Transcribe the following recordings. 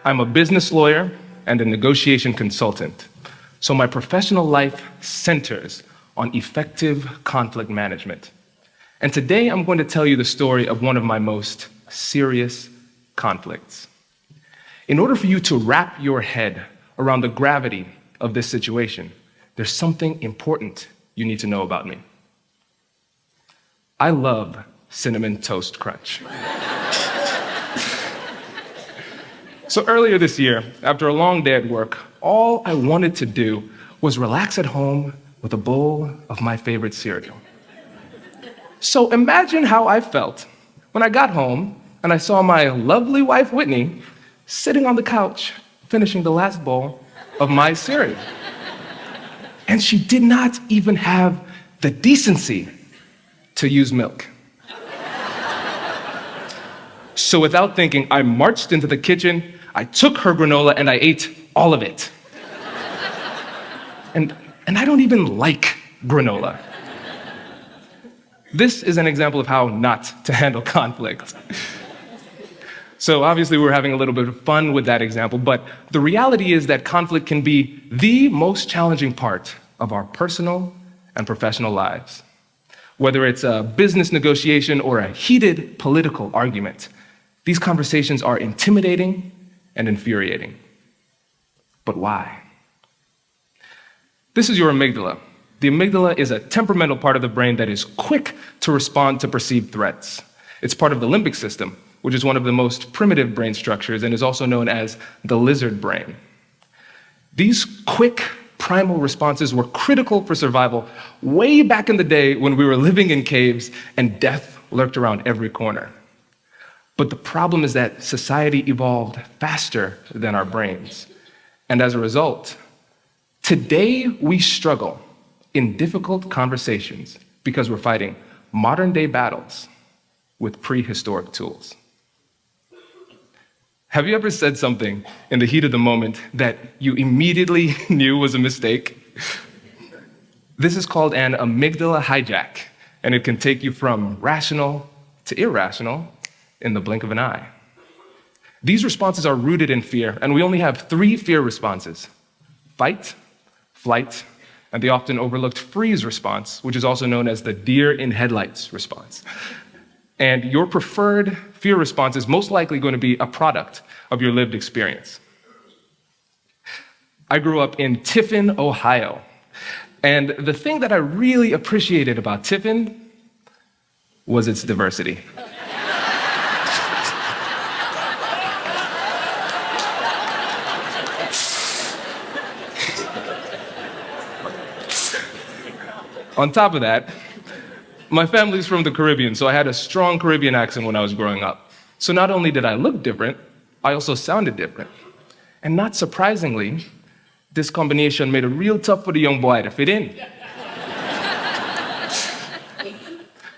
I'm a business lawyer and a negotiation consultant, so my professional life centers on effective conflict management. And today I'm going to tell you the story of one of my most serious conflicts. In order for you to wrap your head around the gravity of this situation, there's something important you need to know about me. I love Cinnamon Toast Crunch. So earlier this year, after a long day at work, all I wanted to do was relax at home with a bowl of my favorite cereal. So imagine how I felt when I got home and I saw my lovely wife, Whitney, sitting on the couch, finishing the last bowl of my cereal. And she did not even have the decency to use milk. So without thinking, I marched into the kitchen, I took her granola, and I ate all of it. And I don't even like granola. This is an example of how not to handle conflict. So obviously we're having a little bit of fun with that example, but the reality is that conflict can be the most challenging part of our personal and professional lives. Whether it's a business negotiation or a heated political argument, these conversations are intimidating and infuriating. But why? This is your amygdala. The amygdala is a temperamental part of the brain that is quick to respond to perceived threats. It's part of the limbic system, which is one of the most primitive brain structures and is also known as the lizard brain. These quick, primal responses were critical for survival way back in the day when we were living in caves and death lurked around every corner. But the problem is that society evolved faster than our brains. And as a result, today we struggle in difficult conversations because we're fighting modern-day battles with prehistoric tools. Have you ever said something in the heat of the moment that you immediately knew was a mistake? This is called an amygdala hijack, and it can take you from rational to irrational in the blink of an eye. These responses are rooted in fear, and we only have 3 fear responses: fight, flight, and the often overlooked freeze response, which is also known as the deer in headlights response. And your preferred fear response is most likely going to be a product of your lived experience. I grew up in Tiffin, Ohio, and the thing that I really appreciated about Tiffin was its diversity. On top of that, my family's from the Caribbean, so I had a strong Caribbean accent when I was growing up. So not only did I look different, I also sounded different. And not surprisingly, this combination made it real tough for the young boy to fit in.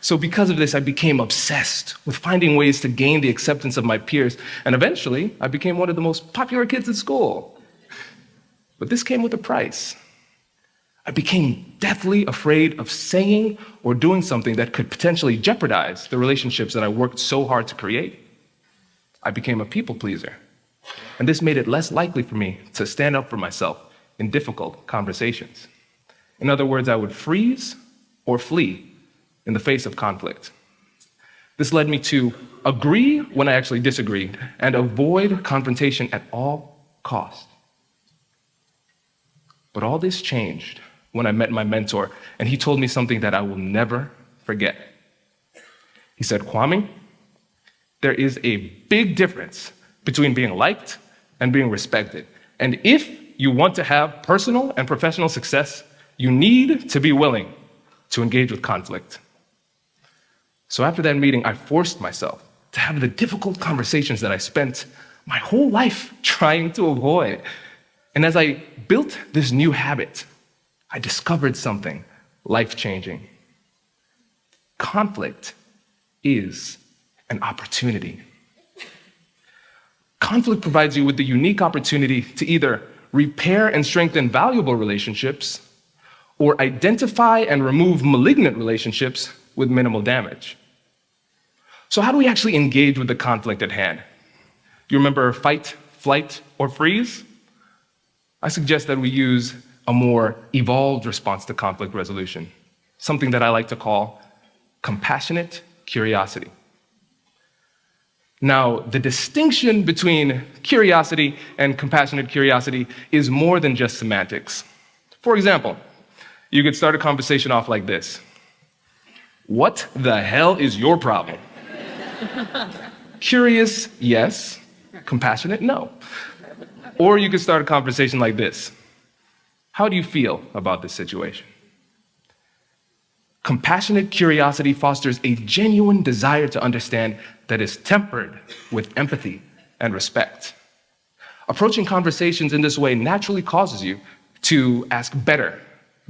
So because of this, I became obsessed with finding ways to gain the acceptance of my peers, and eventually, I became one of the most popular kids at school. But this came with a price. I became deathly afraid of saying or doing something that could potentially jeopardize the relationships that I worked so hard to create. I became a people pleaser, and this made it less likely for me to stand up for myself in difficult conversations. In other words, I would freeze or flee in the face of conflict. This led me to agree when I actually disagreed and avoid confrontation at all costs. But all this changed when I met my mentor, and he told me something that I will never forget. He said, "Kwame, there is a big difference between being liked and being respected. And if you want to have personal and professional success, you need to be willing to engage with conflict." So after that meeting, I forced myself to have the difficult conversations that I spent my whole life trying to avoid. And as I built this new habit, I discovered something life-changing. Conflict is an opportunity. Conflict provides you with the unique opportunity to either repair and strengthen valuable relationships or identify and remove malignant relationships with minimal damage. So how do we actually engage with the conflict at hand? Do you remember fight, flight, or freeze, I suggest that we use a more evolved response to conflict resolution, something that I like to call compassionate curiosity. Now, the distinction between curiosity and compassionate curiosity is more than just semantics. For example, you could start a conversation off like this: "What the hell is your problem?" Curious, yes. Compassionate, no. Or you could start a conversation like this: "How do you feel about this situation?" Compassionate curiosity fosters a genuine desire to understand that is tempered with empathy and respect. Approaching conversations in this way naturally causes you to ask better,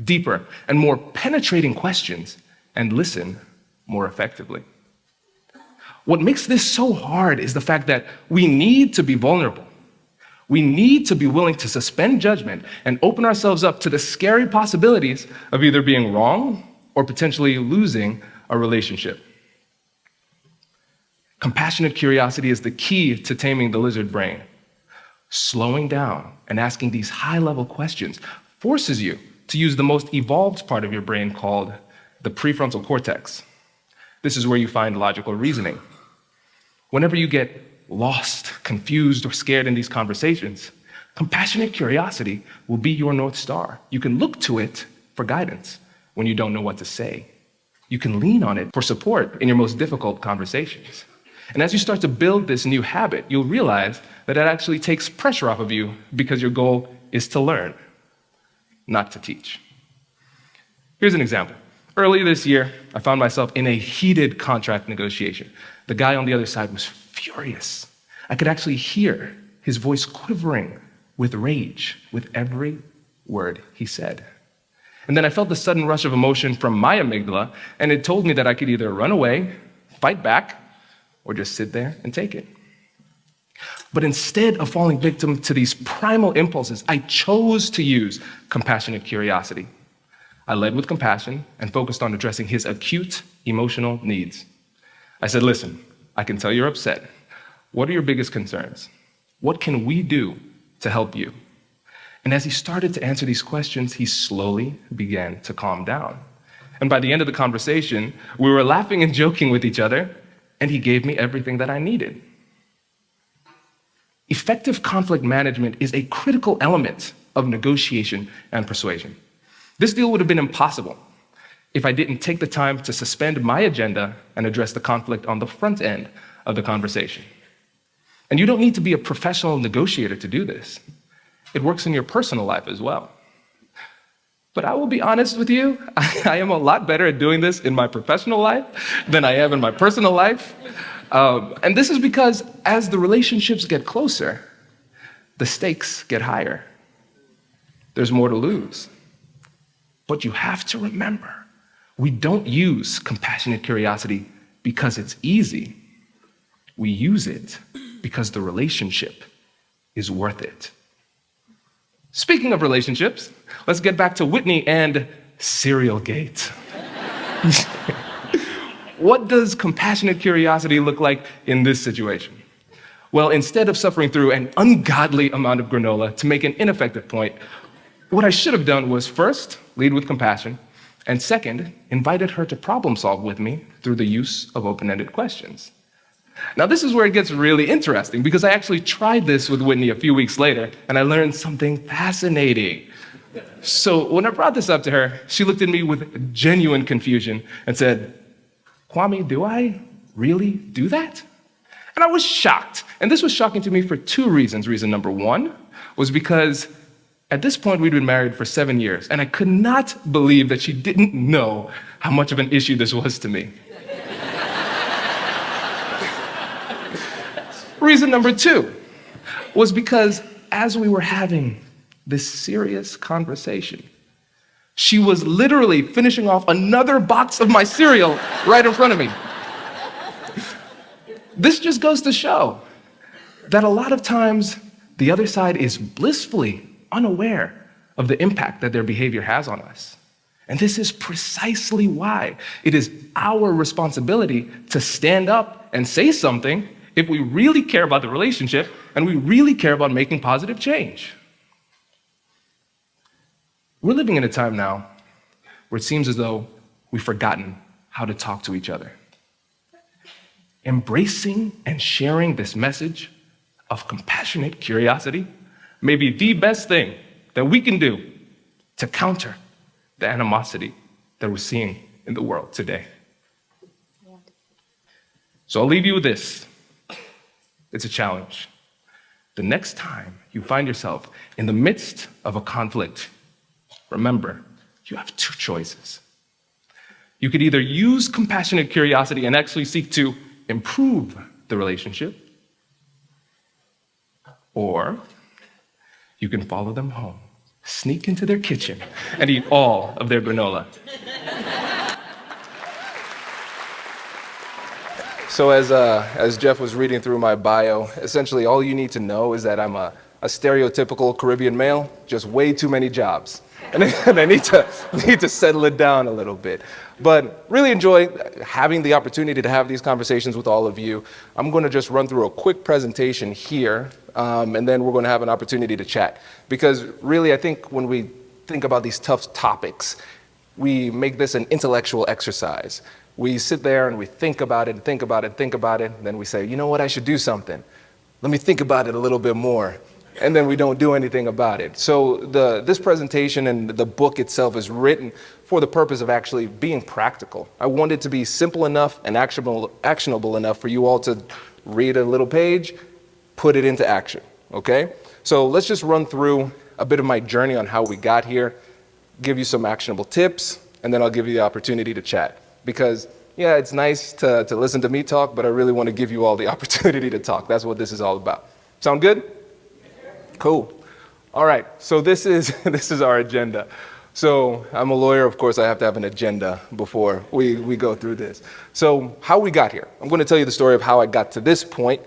deeper, and more penetrating questions and listen more effectively. What makes this so hard is the fact that we need to be vulnerable. We need to be willing to suspend judgment and open ourselves up to the scary possibilities of either being wrong or potentially losing a relationship. Compassionate curiosity is the key to taming the lizard brain. Slowing down and asking these high-level questions forces you to use the most evolved part of your brain called the prefrontal cortex. This is where you find logical reasoning. Whenever you get lost, confused, or scared in these conversations, compassionate curiosity will be your North Star. You can look to it for guidance when you don't know what to say. You can lean on it for support in your most difficult conversations. And as you start to build this new habit, you'll realize that it actually takes pressure off of you because your goal is to learn, not to teach. Here's an example. Earlier this year, I found myself in a heated contract negotiation. The guy on the other side was furious. I could actually hear his voice quivering with rage with every word he said. And then I felt the sudden rush of emotion from my amygdala, and it told me that I could either run away, fight back, or just sit there and take it. But instead of falling victim to these primal impulses, I chose to use compassionate curiosity. I led with compassion and focused on addressing his acute emotional needs. I said, "Listen, I can tell you're upset. What are your biggest concerns? What can we do to help you?" And as he started to answer these questions, he slowly began to calm down. And by the end of the conversation, we were laughing and joking with each other, and he gave me everything that I needed. Effective conflict management is a critical element of negotiation and persuasion. This deal would have been impossible if I didn't take the time to suspend my agenda and address the conflict on the front end of the conversation. And you don't need to be a professional negotiator to do this. It works in your personal life as well. But I will be honest with you, I am a lot better at doing this in my professional life than I am in my personal life. And this is because as the relationships get closer, the stakes get higher. There's more to lose. But you have to remember, we don't use compassionate curiosity because it's easy. We use it because the relationship is worth it. Speaking of relationships, let's get back to Whitney and Serialgate. What does compassionate curiosity look like in this situation? Well, instead of suffering through an ungodly amount of granola to make an ineffective point, what I should have done was first, lead with compassion, and second, invited her to problem solve with me through the use of open-ended questions. Now, this is where it gets really interesting because I actually tried this with Whitney a few weeks later, and I learned something fascinating. So when I brought this up to her, she looked at me with genuine confusion and said, "Kwame, do I really do that?" And I was shocked. And this was shocking to me for two reasons. Reason number one was because at this point, we'd been married for 7 years, and I could not believe that she didn't know how much of an issue this was to me. Reason number two was because as we were having this serious conversation, she was literally finishing off another box of my cereal right in front of me. This just goes to show that a lot of times the other side is blissfully unaware of the impact that their behavior has on us. And this is precisely why it is our responsibility to stand up and say something if we really care about the relationship and we really care about making positive change. We're living in a time now where it seems as though we've forgotten how to talk to each other. Embracing and sharing this message of compassionate curiosity may be the best thing that we can do to counter the animosity that we're seeing in the world today. So I'll leave you with this. It's a challenge. The next time you find yourself in the midst of a conflict, remember, you have two choices. You could either use compassionate curiosity and actually seek to improve the relationship, or you can follow them home, sneak into their kitchen, and eat all of their granola. So as Jeff was reading through my bio, essentially all you need to know is that I'm a stereotypical Caribbean male, just way too many jobs. And I need to settle it down a little bit. But really enjoy having the opportunity to have these conversations with all of you. I'm going to just run through a quick presentation here, and then we're going to have an opportunity to chat. Because really, I think when we think about these tough topics, we make this an intellectual exercise. We sit there and we think about it, and then we say, you know what, I should do something. Let me think about it a little bit more. And then we don't do anything about it. So this presentation and the book itself is written for the purpose of actually being practical. I want it to be simple enough and actionable enough for you all to read a little page, put it into action, okay? So let's just run through a bit of my journey on how we got here, give you some actionable tips, and then I'll give you the opportunity to chat. Because, yeah, it's nice to listen to me talk, but I really want to give you all the opportunity to talk. That's what this is all about. Sound good? Cool. All right, so this is our agenda. So I'm a lawyer, of course I have to have an agenda before we go through this. So how we got here. I'm going to tell you the story of how I got to this point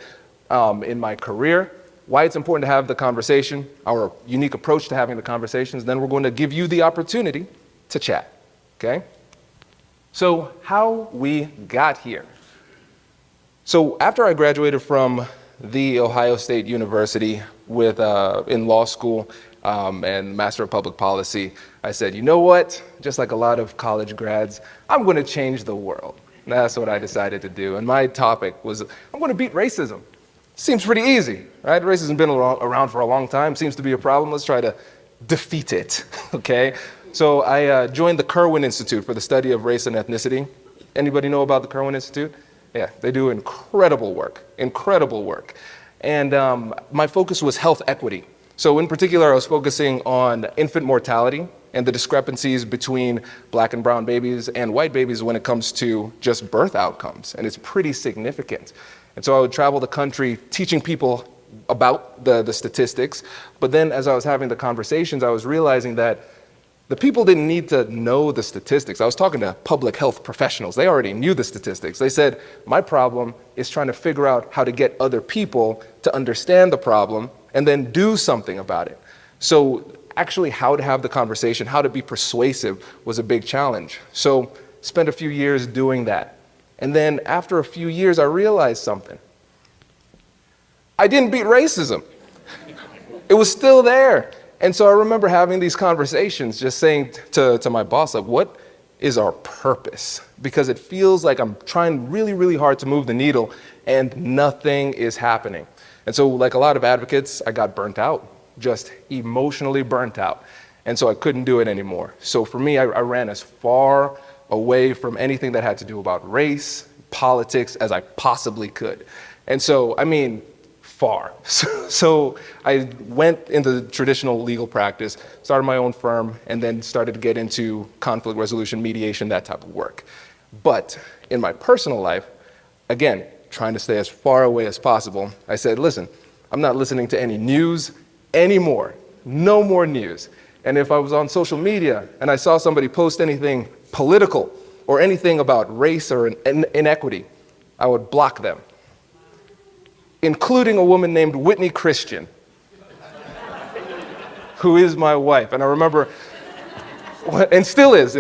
in my career, why it's important to have the conversation, our unique approach to having the conversations, then we're going to give you the opportunity to chat, okay? So how we got here. So after I graduated from the Ohio State University with in law school and Master of Public Policy, I said, you know what? Just like a lot of college grads, I'm going to change the world. And that's what I decided to do. And my topic was, I'm going to beat racism. Seems pretty easy, right? Racism has been around for a long time, seems to be a problem. Let's try to defeat it, okay? So I joined the Kirwan Institute for the study of race and ethnicity. Anybody know about the Kirwan Institute? Yeah, they do incredible work. And my focus was health equity. So in particular, I was focusing on infant mortality and the discrepancies between black and brown babies and white babies when it comes to just birth outcomes. And it's pretty significant. And so I would travel the country teaching people about the statistics. But then as I was having the conversations, I was realizing that the people didn't need to know the statistics. I was talking to public health professionals. They already knew the statistics. They said, my problem is trying to figure out how to get other people to understand the problem and then do something about it. So actually how to have the conversation, how to be persuasive was a big challenge. So spent a few years doing that. And then after a few years, I realized something. I didn't beat racism. It was still there. And so I remember having these conversations, just saying to my boss, like, what is our purpose? Because it feels like I'm trying really, really hard to move the needle and nothing is happening. And so like a lot of advocates, I got burnt out, just emotionally burnt out. And so I couldn't do it anymore. So for me, I ran as far away from anything that had to do about race, politics, as I possibly could. And so, I mean, far. So I went into traditional legal practice, started my own firm, and then started to get into conflict resolution, mediation, that type of work. But in my personal life, again, trying to stay as far away as possible, I said, listen, I'm not listening to any news anymore. No more news. And if I was on social media and I saw somebody post anything political or anything about race or inequity, I would block them, including a woman named Whitney Christian, who is my wife. And I remember, and still is,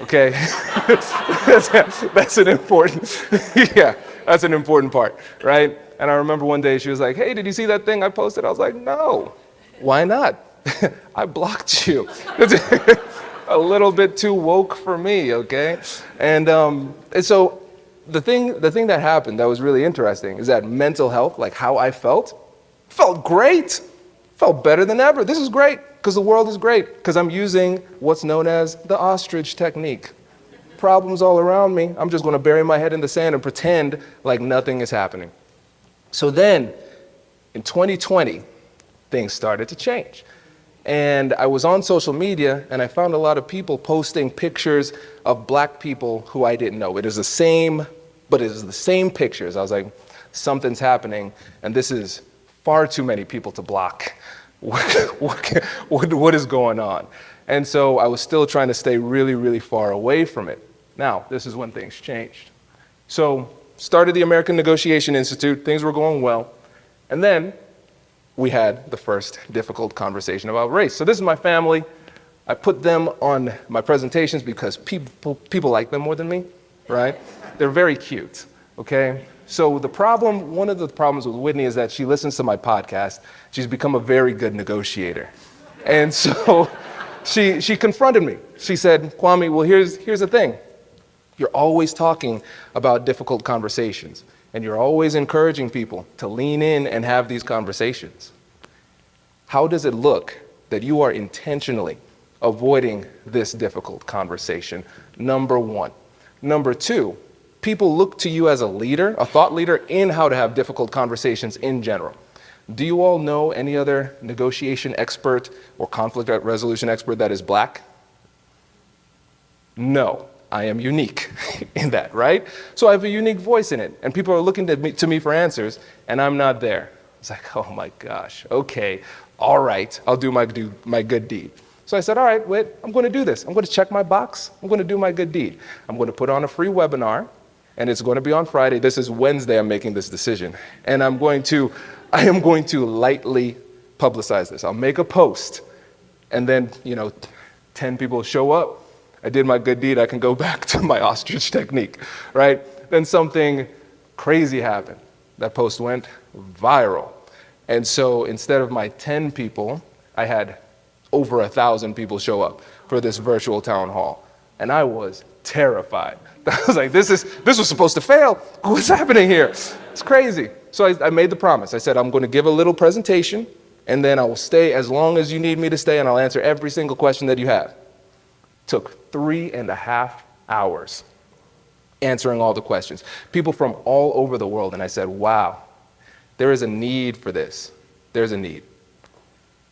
okay? That's an important, yeah, that's an important part, right? And I remember one day she was like, hey, did you see that thing I posted? I was like, no. Why not? I blocked you. It's a little bit too woke for me, okay? And so the thing that happened that was really interesting is that mental health, like how I felt great. Felt better than ever. This is great because the world is great because I'm using what's known as the ostrich technique. Problems all around me. I'm just going to bury my head in the sand and pretend like nothing is happening. So then in 2020, things started to change. And I was on social media and I found a lot of people posting pictures of black people who I didn't know. It is the same pictures. I was like, something's happening and this is far too many people to block. What is going on? And so I was still trying to stay really, really far away from it. Now, this is when things changed. So, started the American Negotiation Institute, things were going well, and then we had the first difficult conversation about race. So this is my family. I put them on my presentations because people like them more than me, right? They're very cute, okay? So one of the problems with Whitney is that she listens to my podcast. She's become a very good negotiator. And so she confronted me. She said, Kwame, well, here's the thing. You're always talking about difficult conversations, and you're always encouraging people to lean in and have these conversations. How does it look that you are intentionally avoiding this difficult conversation? Number one. Number two, people look to you as a leader, a thought leader, in how to have difficult conversations in general. Do you all know any other negotiation expert or conflict resolution expert that is black? No, I am unique in that, right? So I have a unique voice in it, and people are looking to me for answers, and I'm not there. It's like, oh my gosh, okay, all right, I'll do my good deed. So I said, all right, Whit, I'm going to do this. I'm going to check my box. I'm going to do my good deed. I'm going to put on a free webinar, and it's going to be on Friday. This is Wednesday I'm making this decision. And I am going to lightly publicize this. I'll make a post, and then, 10 people show up. I did my good deed. I can go back to my ostrich technique, right? Then something crazy happened. That post went viral. And so instead of my 10 people, I had over 1,000 people show up for this virtual town hall. And I was terrified. I was like, this was supposed to fail. What's happening here? It's crazy. So I made the promise. I said, I'm going to give a little presentation, and then I will stay as long as you need me to stay, and I'll answer every single question that you have. Took 3.5 hours answering all the questions. People from all over the world, and I said, wow, there is a need for this. There's a need.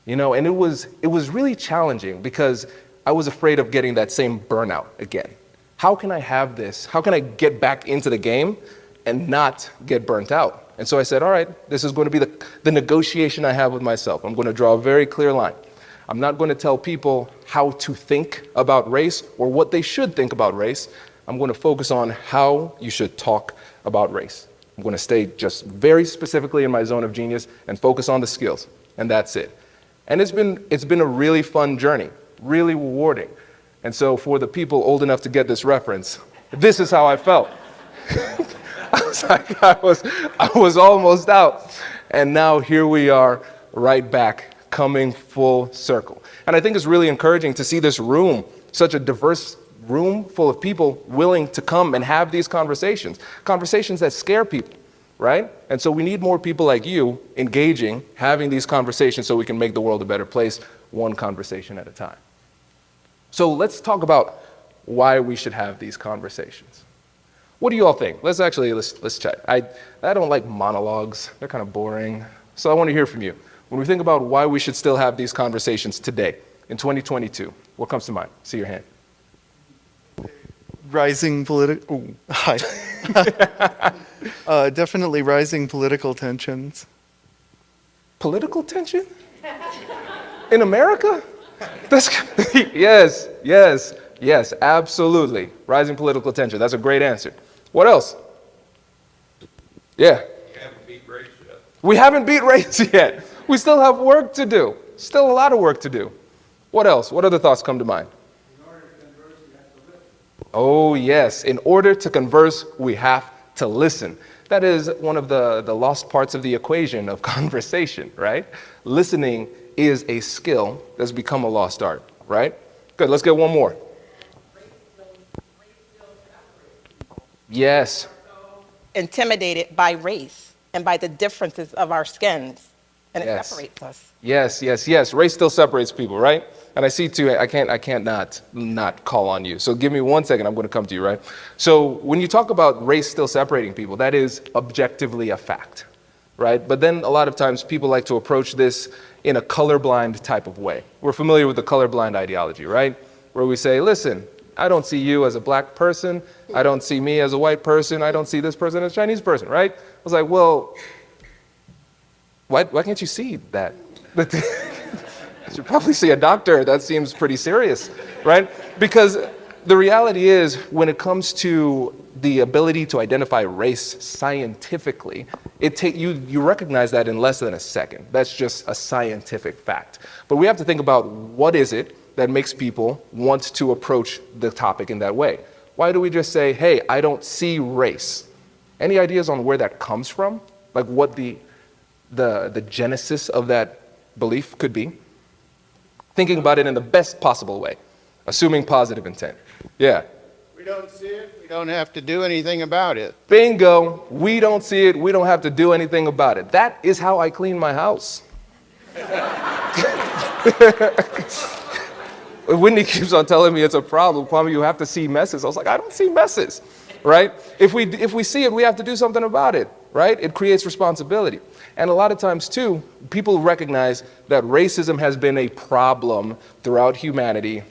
And it was really challenging because I was afraid of getting that same burnout again. How can I have this? How can I get back into the game and not get burnt out? And so I said, all right, this is going to be the negotiation I have with myself. I'm going to draw a very clear line. I'm not going to tell people how to think about race or what they should think about race. I'm going to focus on how you should talk about race. I'm going to stay just very specifically in my zone of genius and focus on the skills, and that's it. And it's been a really fun journey, really rewarding. And so for the people old enough to get this reference, this is how I felt. I was like, I was almost out. And now here we are right back, coming full circle. And I think it's really encouraging to see this room, such a diverse room full of people willing to come and have these conversations that scare people, right? And so we need more people like you engaging, having these conversations so we can make the world a better place, one conversation at a time. So let's talk about why we should have these conversations. What do you all think? Let's chat. I don't like monologues. They're kind of boring. So I want to hear from you. When we think about why we should still have these conversations today, in 2022, what comes to mind? See your hand. Rising political, hi. Definitely rising political tensions. Political tension? In America? Yes, absolutely. Rising political tension. That's a great answer. What else? Yeah. We haven't beat race yet. We haven't beat race yet. We still have work to do. Still a lot of work to do. What else? What other thoughts come to mind? Oh, yes. In order to converse, we have to listen. That is one of the lost parts of the equation of conversation, right? Listening is a skill that's become a lost art, right? Good, let's get one more. Yes. Intimidated by race and by the differences of our skins, and it separates us. Yes. Race still separates people, right? And I see too, I can't not call on you. So give me 1 second, I'm going to come to you, right? So when you talk about race still separating people, that is objectively a fact, right? But then a lot of times people like to approach this in a colorblind type of way. We're familiar with the colorblind ideology, right? Where we say, listen, I don't see you as a black person. I don't see me as a white person. I don't see this person as a Chinese person, right? I was like, well, why can't you see that? You should probably see a doctor. That seems pretty serious, right? Because the reality is, when it comes to the ability to identify race scientifically, you recognize that in less than a second. That's just a scientific fact. But we have to think about, what is it that makes people want to approach the topic in that way? Why do we just say, hey, I don't see race? Any ideas on where that comes from? Like what the genesis of that belief could be? Thinking about it in the best possible way, assuming positive intent. Yeah. We don't see it, we don't have to do anything about it. Bingo. We don't see it, we don't have to do anything about it. That is how I clean my house. Whitney keeps on telling me it's a problem. Kwame, you have to see messes. I was like, I don't see messes, right? If we see it, we have to do something about it, right? It creates responsibility. And a lot of times too, people recognize that racism has been a problem throughout humanity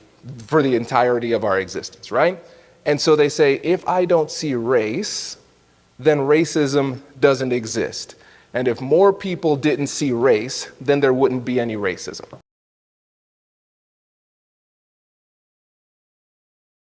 for the entirety of our existence, right? And so they say, if I don't see race, then racism doesn't exist. And if more people didn't see race, then there wouldn't be any racism.